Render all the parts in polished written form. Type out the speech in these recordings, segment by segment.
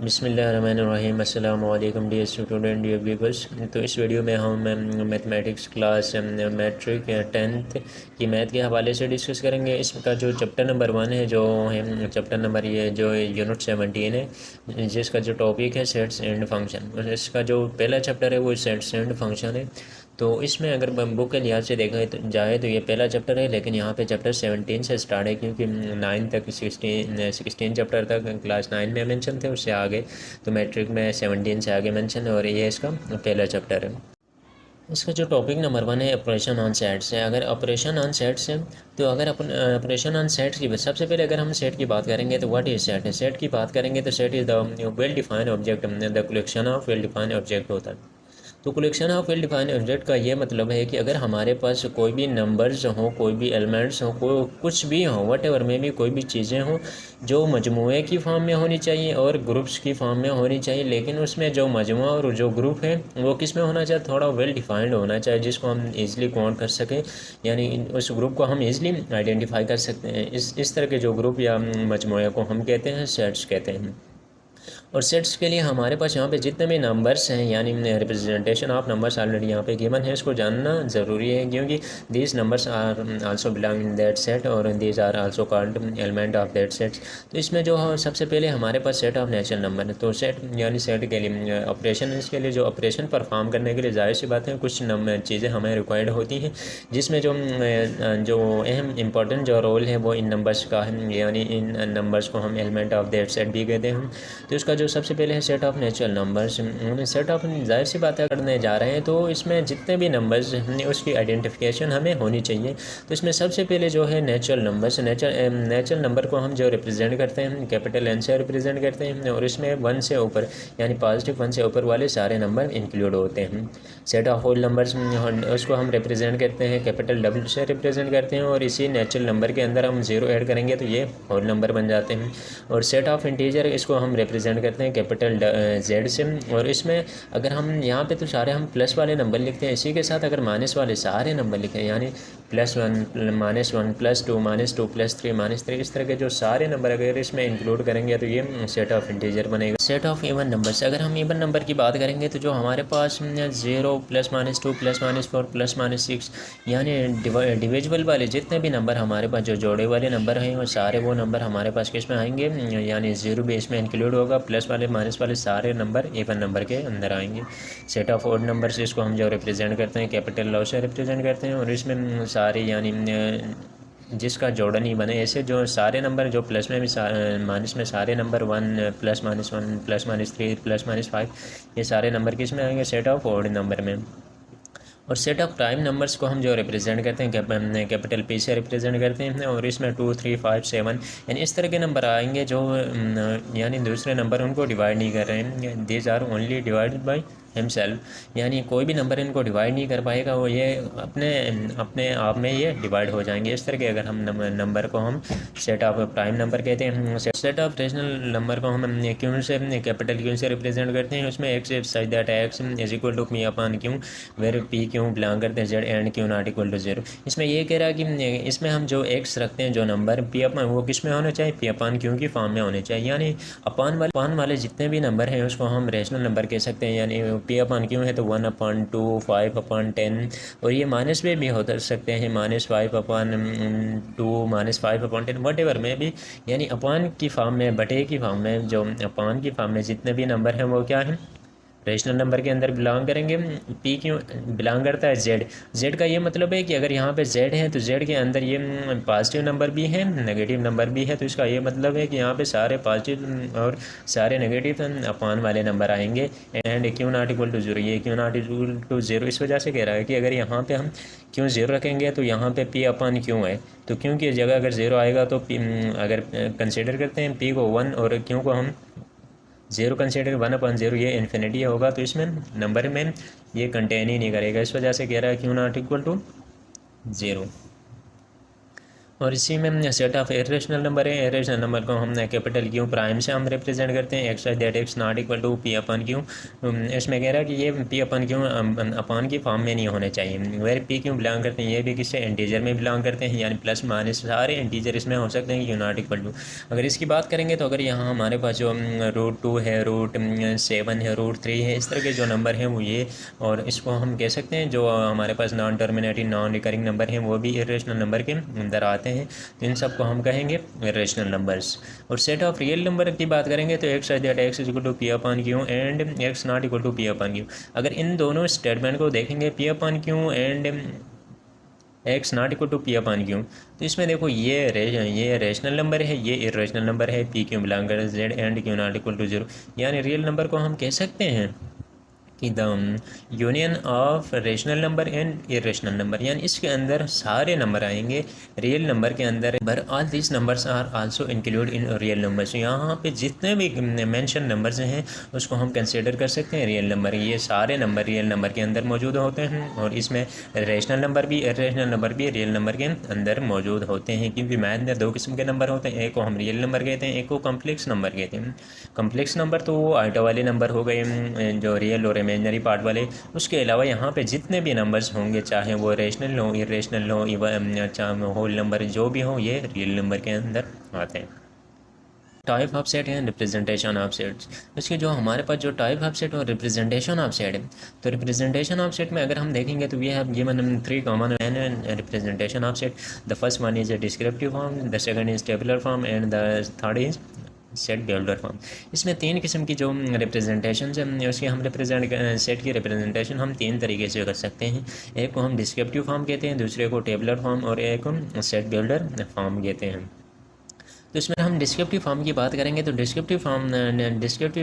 बिस्मिल्लाहिर्रहमानिर्रहीम। अस्सलामु अलैकुम डियर स्टूडेंट, डियर व्यूअर्स। तो इस वीडियो में हम मैथमेटिक्स क्लास मैट्रिक 10th की मैथ के हवाले से डिस्कस करेंगे। इसका जो चैप्टर नंबर 1 है, जो है चैप्टर नंबर ये जो यूनिट 17 है, जिसका जो टॉपिक है सेट्स एंड फंक्शन। इसका जो पहला चैप्टर है वो सेट्स एंड फंक्शन है। तो इसमें अगर बुक के लिहाज से देखा जाए तो ये पहला चैप्टर है, लेकिन यहाँ पे चैप्टर 17 से स्टार्ट है, क्योंकि 9 तक 16 चैप्टर तक क्लास 9 में मेंशन थे, उससे आगे तो मैट्रिक में 17 से आगे मेंशन है, और ये इसका पहला चैप्टर है। इसका जो टॉपिक नंबर 1 है ऑपरेशन ऑन सेट्स है। अगर ऑपरेशन ऑन सेट्स है तो अगर अपन ऑपरेशन ऑन सेट्स की सबसे पहले अगर हम सेट की बात करेंगे तो व्हाट इज सेट है। सेट की बात करेंगे तो set is the well defined object, the collection of well defined object होता है। तो collection of well defined object का ये मतलब है कि अगर हमारे पास कोई भी नंबर्स हो, कोई भी एलिमेंट्स हो, कुछ भी हो, वट एवर में भी कोई भी चीज़ें हों जो मजमूए की फॉर्म में होनी चाहिए और ग्रुप्स की फॉर्म में होनी चाहिए, लेकिन उसमें जो मजमूआ और जो ग्रुप है वो किस में होना चाहिए, थोड़ा वेल डिफाइंड होना चाहिए, जिसको हम ईज़िली काउंट कर सकें, यानी उस ग्रुप को हम ईज़िली आइडेंटिफाई कर सकते हैं। इस तरह के जो ग्रुप या मजमूए को हम कहते हैं सेट्स कहते हैं। और सेट्स के लिए हमारे पास यहाँ पे जितने भी नंबर्स हैं, यानी रिप्रेजेंटेशन ऑफ नंबर्स ऑलरेडी यहाँ पे गिवन है, इसको जानना ज़रूरी है, क्योंकि these numbers are also belong in that set और these are also called element of that sets. तो इसमें जो सबसे पहले हमारे पास सेट ऑफ नेचुरल नंबर है। तो सेट यानी सेट के लिए ऑपरेशन, इसके लिए जो ऑपरेशन परफॉर्म करने के लिए जाहिर सी बात है कुछ चीज़ें हमें रिक्वायर्ड होती हैं, जिसमें जो अहम इम्पॉर्टेंट जो रोल है वो इन नंबर्स का है, यानी इन नंबर्स को हम एलिमेंट ऑफ दैट सेट भी कहते हैं। तो इसका जो सबसे पहले है set of natural numbers. Set of जाहिर सी बातें करने जा रहे हैं तो इसमें जितने भी नंबर्स उसकी आइडेंटिफिकेशन हमें होनी चाहिए। तो इसमें सबसे पहले जो है नेचुरल नंबर्स, नेचुरल नंबर को हम जो रिप्रेजेंट करते हैं कैपिटल एन से रिप्रेजेंट करते हैं, और इसमें 1 से ऊपर यानी पॉजिटिव 1 से ऊपर वाले सारे नंबर इंक्लूड होते हैं। सेट ऑफ होल नंबर्स उसको हम रिप्रेजेंट करते हैं कैपिटल डब्ल्यू से रिप्रेजेंट करते हैं, और इसी नेचुरल नंबर के अंदर हम 0 ऐड करेंगे तो ये होल नंबर बन जाते हैं। और सेट ऑफ इंटीजर इसको हम रिप्रेजेंट करते हैं कैपिटल जेड से, और इसमें अगर हम यहाँ पे तो सारे हम प्लस वाले नंबर लिखते हैं, इसी के साथ अगर माइनस वाले सारे नंबर लिखें, यानी +1 -1 +2 -2 +3 -3, इस तरह के जो सारे नंबर अगर इसमें इंक्लूड करेंगे तो ये सेट ऑफ इंटीजर बनेगा। सेट ऑफ इवन नंबर से अगर हम इवन नंबर की बात करेंगे तो जो हमारे पास 0 +-2 +-4 +-6 यानी डिविजिबल वाले जितने भी नंबर हमारे पास जो जोड़े वाले नंबर हैं वो सारे वो नंबर हमारे पास किस में आएंगे, यानी 0 भी इसमें इंक्लूड होगा, प्लस वाले माइनस वाले सारे नंबर इवन नंबर के अंदर आएंगे। सेट ऑफ ऑड नंबर से इसको हम जो रिप्रेजेंट करते हैं कैपिटल लॉ से रिप्रेजेंट करते हैं, और इसमें सारे यानी जिसका जोड़न ही बने, ऐसे जो सारे नंबर जो प्लस में भी माइनस में सारे नंबर 1 +-1 +-3 +-5 ये सारे नंबर किस में आएंगे, सेट ऑफ ऑड नंबर में। और सेट ऑफ प्राइम नंबर्स को हम जो रिप्रेजेंट करते हैं कैपिटल पी से रिप्रेजेंट करते हैं, और इसमें 2 3 5 7 यानी इस तरह के नंबर आएंगे जो यानी दूसरे नंबर उनको डिवाइड नहीं कर रहे हैं, these are only divided by himself, यानी कोई भी नंबर इनको डिवाइड नहीं कर पाएगा, वो ये अपने अपने आप में ये डिवाइड हो जाएंगे। इस तरह के अगर हम नंबर को हम सेट ऑफ प्राइम नंबर कहते हैं। सेट ऑफ रेशनल नंबर को हम क्यों से कैपिटल क्यों से रिप्रेजेंट करते हैं, उसमें x such that x is equal to p upon q, where p q belong करते हैं Z and q not equal to 0। इसमें ये कह रहा है कि इसमें हम जो एक्स रखते हैं जो नंबर पी अपॉन वो किस में होना चाहिए, पी अपॉन क्यों की फॉर्म में होने चाहिए, यानी अपान वाले जितने भी नंबर हैं उसको हम रेशनल नंबर कह सकते हैं। यानी पी अपॉन क्यों है तो 1/2 5/10, और ये माइनस में भी हो सकते हैं, -5/2 -5/10 वट एवर में भी, यानी अपान की फॉर्म में बटे की फॉर्म में जो अपान की फॉर्म में जितने भी नंबर हैं वो क्या है, रेशनल नंबर के अंदर बिलोंग करेंगे। पी क्यों बिलोंग करता है जेड का ये मतलब है कि अगर यहाँ पे जेड है तो जेड के अंदर ये पॉजिटिव नंबर भी है नेगेटिव नंबर भी है, तो इसका ये मतलब है कि यहाँ पे सारे पॉजिटिव और सारे नेगेटिव अपान वाले नंबर आएंगे। And q not equal to 0, ये क्यों नॉट इक्वल टू 0 इस वजह से कह रहा है कि अगर यहाँ पे हम क्यों 0 रखेंगे तो यहाँ पे पी अपान क्यों है, तो क्यों की जगह अगर 0 आएगा तो अगर कंसिडर करते हैं पी को 1 और क्यों को हम 0 कंसिडर 1/0, ये इन्फिनिटी होगा, तो इसमें नंबर में ये कंटेन ही नहीं करेगा, इस वजह से कह रहा है क्यों नॉट इक्वल टू 0। और इसी में सेट ऑफ इरेशनल नंबर है। इरेशनल नंबर को हमने कैपिटल क्यू प्राइम से हम रिप्रेजेंट करते हैं, x that x not equal to p upon q. इसमें कह रहा है कि ये पी अपन क्यू अपन की फॉर्म में नहीं होने चाहिए। वेर पी क्यों बिलोंग करते हैं, ये भी किससे इंटीजर में बिलोंग करते हैं, यानी प्लस माइनस सारे इंटीजर इसमें हो सकते हैं, क्यू नॉट इक्वल टू। अगर इसकी बात करेंगे तो अगर यहाँ हमारे पास जो √2 है, √7 है, √3 है, इस तरह के जो नंबर हैं वो ये, और इसको हम कह सकते हैं जो हमारे पास non terminating non recurring number हैं वो भी इरेशनल नंबर के अंदर आते हैं, तो इन सब को हम कहेंगे इरेशनल नंबर्स। और सेट ऑफ रियल नंबर की बात करेंगे तो x that x is equal to p upon q and x not equal to p upon q. अगर इन दोनों स्टेटमेंट को देखेंगे p upon q and x not equal to p upon q, तो इसमें देखो ये रेशनल नंबर है, ये इरेशनल नंबर है, पी क्यू बिलोंग कर Z and q not equal to 0, यानी रियल नंबर को हम कह सकते हैं कि the union of rational number and irrational number, यानी इसके अंदर सारे नंबर आएंगे रियल नंबर के अंदर, पर all this numbers are also include in real numbers. यहाँ पे जितने भी मेंशन नंबर्स हैं उसको हम कंसिडर कर सकते हैं रियल नंबर, ये सारे नंबर रियल नंबर के अंदर मौजूद होते हैं, और इसमें रेशनल नंबर भी इरेशनल नंबर भी रियल नंबर के अंदर मौजूद होते हैं, क्योंकि मैथ में 2 किस्म के नंबर होते हैं, एक को हम रियल नंबर कहते हैं, एक को कम्प्लेक्स नंबर कहते हैं। कम्प्लेक्स नंबर तो वो आइटा वाले नंबर हो गए जो रियल और इमेजिनरी पार्ट वाले, उसके अलावा यहाँ पे जितने भी नंबर्स होंगे चाहे वो रेशनल हो, इरेशनल हो, चाहे होल नंबर जो भी हो, ये रियल नंबर के अंदर आते हैं। टाइप ऑफ सेट है रिप्रेजेंटेशन ऑफ सेट्स। इसके जो हमारे पास जो टाइप ऑफ सेट और रिप्रेजेंटेशन ऑफ सेट है, तो रिप्रेजेंटेशन ऑफ सेट में अगर हम देखेंगे तो we have given 3 common representation of set. The first one is a descriptive form, the second is tabular form and the third is set builder form. इसमें 3 किस्म की जो रिप्रेजेंटेशन है उसकी हम सेट की रिप्रेजेंटेशन हम 3 तरीके से कर सकते हैं। एक को हम डिस्क्रिप्टिव फॉर्म कहते हैं, दूसरे को टेबुलर फॉर्म, और एक को सेट बिल्डर फॉर्म कहते हैं। तो इसमें हम डिस्क्रिप्टिव फॉर्म की बात करेंगे तो descriptive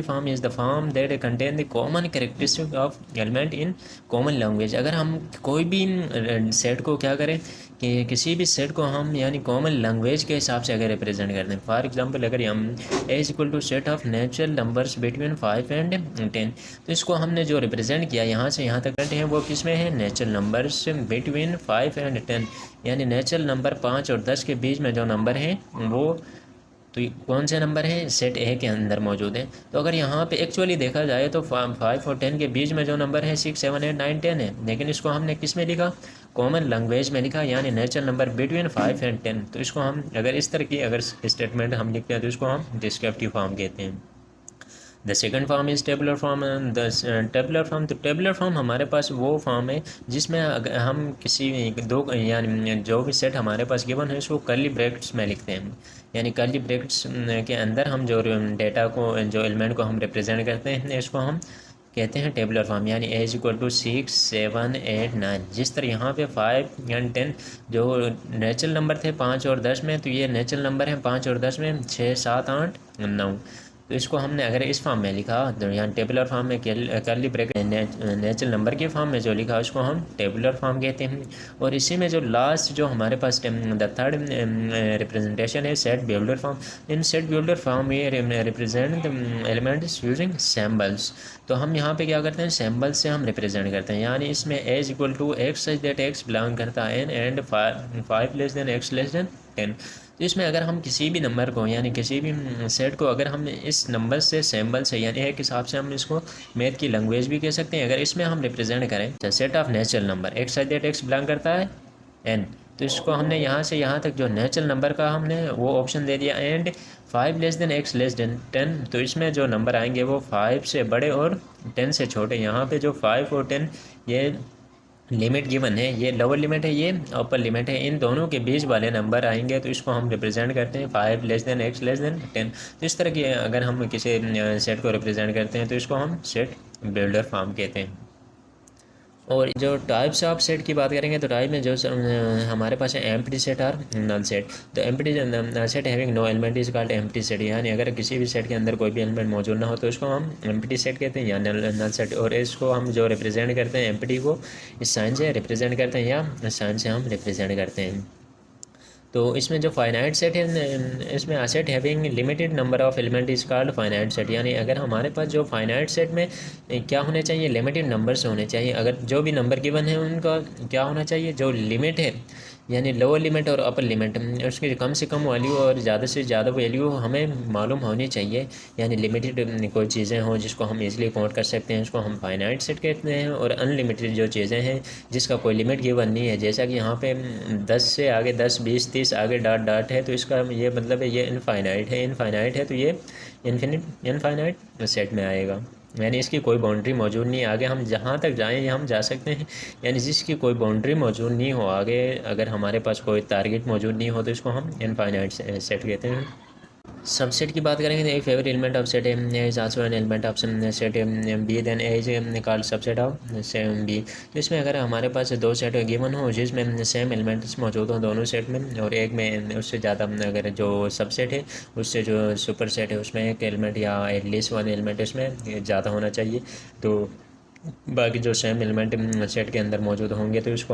form is the form that contain the common characteristic of element in common language. अगर हम कोई भी सेट को क्या करें कि किसी भी सेट को हम यानी कॉमन लैंग्वेज के हिसाब से अगर रिप्रेजेंट करते हैं, फॉर एग्जांपल अगर हम A is equal to set of natural numbers between 5 and 10, तो इसको हमने जो रिप्रेजेंट किया यहाँ से यहाँ तक है वो किस में है, नेचुरल नंबर्स बिटवीन 5 एंड 10, यानी नेचुरल नंबर 5 और 10 के बीच में जो नंबर हैं वो तो कौन से नंबर हैं, सेट ए के अंदर मौजूद है। तो अगर यहाँ पे एक्चुअली देखा जाए तो 5 और 10 के बीच में जो नंबर है 6, 7, 8, 9, 10 है, लेकिन इसको हमने किस में लिखा, कॉमन लैंग्वेज में लिखा, यानी नेचुरल नंबर बिटवीन 5 एंड 10। तो इसको हम अगर इस तरह की अगर स्टेटमेंट हम लिखते हैं तो इसको हम डिस्क्रिप्टिव फॉर्म कहते हैं। The second form is tabular form. Tabular form, तो टेबुलर फॉर्म हमारे पास वो फॉर्म है जिसमें हम किसी दो यानी जो भी सेट हमारे पास गिवन है उसको कर्ली ब्रैकेट्स में लिखते हैं, यानी कर्ली ब्रैकेट्स के अंदर हम जो डेटा को जो एलिमेंट को हम रिप्रेजेंट करते हैं इसको हम कहते हैं टेबुलर फॉर्म, यानी ए इज इक्वल टू 6, 7, 8, 9। जिस तरह यहाँ पे 5 एंड 10 जो नेचुरल नंबर थे 5 और 10 में, तो ये नेचुरल नंबर हैं 5 और 10 में 6, 7, 8, 9। तो इसको हमने अगर इस फॉर्म में लिखा तो यहाँ टेबुलर फॉर्म में कर्ली ब्रैकेट नेचुरल नंबर के फॉर्म में जो लिखा उसको हम टेबुलर फॉर्म कहते हैं। और इसी में जो लास्ट जो हमारे पास द थर्ड रिप्रेजेंटेशन है सेट बिल्डर फॉर्म। इन सेट बिल्डर फॉर्म में रिप्रेजेंट एलिमेंट्स यूजिंग सैम्बल्स। तो हम यहाँ पे क्या करते हैं, सैम्बल से हम रिप्रेजेंट करते हैं, यानी इसमें A is equal to x such that x belong करता है N and 5 less than x less than 10। तो इसमें अगर हम किसी भी नंबर को यानी किसी भी सेट को अगर हम इस नंबर से सैम्बल से यानी एक हिसाब से हम इसको मैथ की लैंग्वेज भी कह सकते हैं, अगर इसमें हम रिप्रेजेंट करें set of natural number x such that x belong करता है एन, तो इसको हमने यहाँ से यहाँ तक जो नेचुरल नंबर का हमने वो ऑप्शन दे दिया, and 5 less than x less than 10। तो इसमें जो नंबर आएंगे वो 5 से बड़े और 10 से छोटे। यहाँ पे जो 5 और 10 ये लिमिट गिवन है, ये लोअर लिमिट है, ये अपर लिमिट है, इन दोनों के बीच वाले नंबर आएंगे तो इसको हम रिप्रेजेंट करते हैं 5 less than x less than 10। तो इस तरह की अगर हम किसी सेट को रिप्रेजेंट करते हैं तो इसको हम सेट बिल्डर फॉर्म कहते हैं। और जो टाइप्स ऑफ सेट की बात करेंगे तो टाइप में जो हमारे पास है एम्प्टी सेट और नल सेट। तो empty set having no element is called empty set, यानी अगर किसी भी सेट के अंदर कोई भी एलिमेंट मौजूद ना हो तो इसको हम एम्प्टी सेट कहते हैं या नल सेट। और इसको हम जो रिप्रेजेंट करते हैं एम्प्टी को इस साइन से रिप्रेजेंट करते हैं या साइन से हम रिप्रेजेंट करते हैं। तो इसमें जो फाइनाइट सेट है इसमें a set having limited number of element is called finite set, यानी अगर हमारे पास जो फाइनाइट सेट में क्या होने चाहिए, लिमिटेड नंबर्स होने चाहिए। अगर जो भी नंबर गिवन है उनका क्या होना चाहिए, जो लिमिट है यानी लोअर लिमिट और अपर लिमिट उसकी कम से कम वैल्यू और ज़्यादा से ज़्यादा वैल्यू हमें मालूम होनी चाहिए। यानी लिमिटेड कोई चीज़ें हों जिसको हम इजीली काउंट कर सकते हैं, उसको हम फाइनाइट सेट कहते हैं। और अनलिमिटेड जो चीज़ें हैं जिसका कोई लिमिट गिवन नहीं है, जैसा कि यहाँ पे 10 से आगे 10 20 30 आगे डॉट डॉट है, तो इसका ये मतलब है ये इनफाइनाइट है। इनफाइनाइट है तो ये इनफाइनाइट सेट में आएगा, यानी इसकी कोई बाउंड्री मौजूद नहीं है। आगे हम जहाँ तक जाएँ हम जा सकते हैं, यानी जिसकी कोई बाउंड्री मौजूद नहीं हो आगे, अगर हमारे पास कोई टारगेट मौजूद नहीं हो तो इसको हम इनफाइनाइट सेट कहते हैं। सबसेट की बात करेंगे तो a favourite element of set A is also an element of set B, then A is called subset of same B. तो इसमें अगर हमारे पास दो सेट गिवन हो जिसमें सेम एलिमेंट्स मौजूद हो दोनों सेट में, और एक में उससे ज़्यादा अगर जो सबसेट है उससे जो सुपर सेट है उसमें एक एलिमेंट या एटलीस्ट वन एलिमेंट उसमें ज़्यादा होना चाहिए, तो बाकी जो सेम एलिमेंट सेट के अंदर मौजूद होंगे तो इसको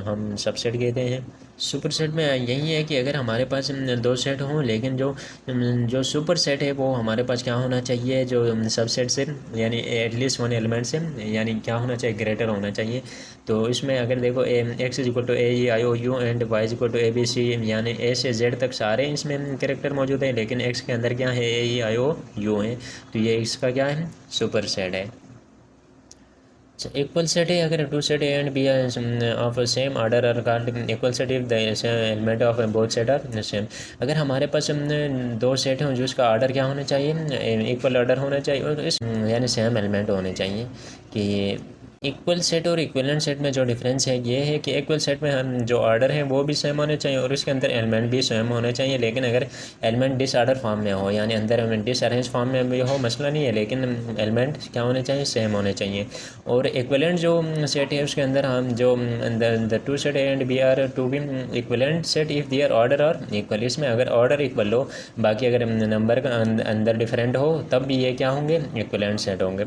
हम सबसेट कहते हैं। सुपर सेट में यही है कि अगर हमारे पास दो सेट हों लेकिन जो सुपर सेट है वो हमारे पास क्या होना चाहिए, जो सबसेट से यानी एटलीस्ट वन एलिमेंट से यानी क्या होना चाहिए, ग्रेटर होना चाहिए। तो इसमें अगर देखो x is equal to a i o u and y is equal to a b c, यानी ए से जेड तक सारे इसमें कैरेक्टर मौजूद हैं, लेकिन एक्स के अंदर क्या है ए आई ओ यू है, तो ये इसका क्या है, सुपर सेट है। इक्वल सेट है अगर two set A and B of same order are called equal set if the element of both set are same. अगर हमारे पास दो सेट हैं जो इसका ऑर्डर क्या होना चाहिए, इक्वल ऑर्डर होना चाहिए, और इस यानी सेम एलिमेंट होने चाहिए। कि इक्वल सेट और इक्विवेलेंट सेट में जो डिफरेंस है ये है कि इक्वल सेट में हम जो ऑर्डर है वो भी सेम होने चाहिए और उसके अंदर एलिमेंट भी सेम होने चाहिए, लेकिन अगर एलिमेंट डिसऑर्डर फॉर्म में हो यानी अंदर डिसअरेंज फॉर्म में भी हो मसला नहीं है, लेकिन एलिमेंट क्या होने चाहिए, सेम होने चाहिए। और इक्विवेलेंट जो सेट है उसके अंदर हम जो the two set A and B are to be equivalent set if their order are equal. इसमें अगर ऑर्डर इक्वल हो बाकी अगर नंबर का अंदर डिफरेंट हो तब भी ये क्या होंगे, इक्विवेलेंट सेट होंगे।